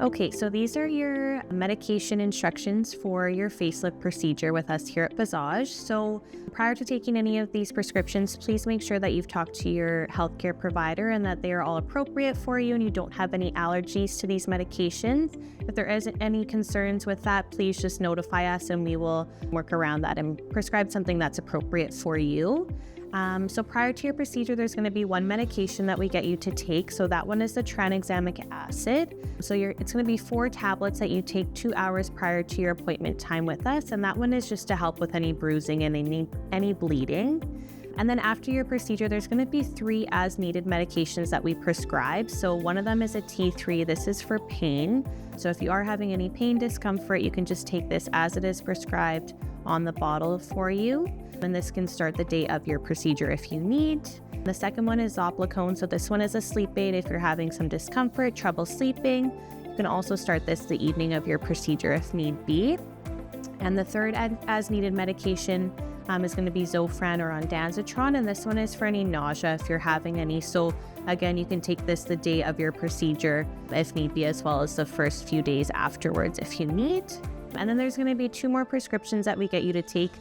Okay, so these are your medication instructions for your facelift procedure with us here at Visage. So prior to taking any of these prescriptions, please make sure that you've talked to your healthcare provider and that they are all appropriate for you and you don't have any allergies to these medications. If there isn't any concerns with that, please just notify us and we will work around that and prescribe something that's appropriate for you. So prior to your procedure, there's going to be one medication that we get you to take. So that one is the tranexamic acid. So it's going to be 4 tablets that you take 2 hours prior to your appointment time with us. And that one is just to help with any bruising and any bleeding. And then after your procedure, there's going to be 3 as needed medications that we prescribe. So one of them is a T3. This is for pain. So if you are having any pain discomfort, you can just take this as it is prescribed on the bottle for you. And this can start the day of your procedure if you need. The second one is zopiclone. So this one is a sleep aid if you're having some discomfort, trouble sleeping. You can also start this the evening of your procedure if need be. And the third as needed medication is going to be Zofran or ondansetron, and this one is for any nausea if you're having any. So again, you can take this the day of your procedure if need be, as well as the first few days afterwards if you need. And then there's going to be 2 more prescriptions that we get you to take.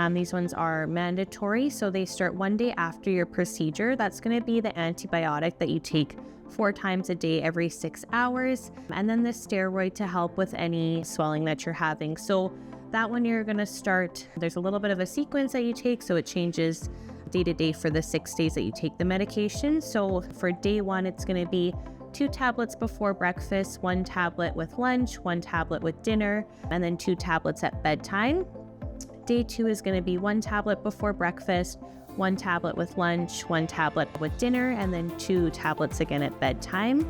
These ones are mandatory, so they start 1 day after your procedure. That's going to be the antibiotic that you take 4 times a day every 6 hours, and then the steroid to help with any swelling that you're having. So that one you're going to start, there's a little bit of a sequence that you take, so it changes day to day for the 6 days that you take the medication. So for day 1, it's going to be 2 tablets before breakfast, 1 tablet with lunch, 1 tablet with dinner, and then 2 tablets at bedtime. Day 2 is going to be 1 tablet before breakfast, 1 tablet with lunch, 1 tablet with dinner, and then 2 tablets again at bedtime.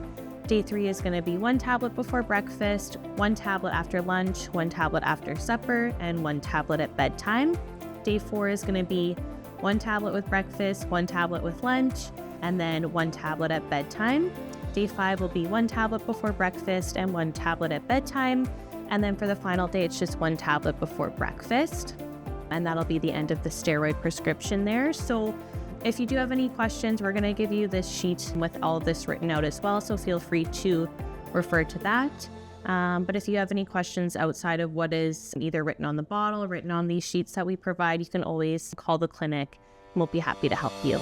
Day 3 is going to be 1 tablet before breakfast, 1 tablet after lunch, 1 tablet after supper, and 1 tablet at bedtime. Day 4 is going to be 1 tablet with breakfast, 1 tablet with lunch, and then 1 tablet at bedtime. Day 5 will be 1 tablet before breakfast and 1 tablet at bedtime. And then for the final day, it's just 1 tablet before breakfast. And that'll be the end of the steroid prescription there. So if you do have any questions, we're going to give you this sheet with all of this written out as well. So feel free to refer to that. But if you have any questions outside of what is either written on the bottle or written on these sheets that we provide, you can always call the clinic and we'll be happy to help you.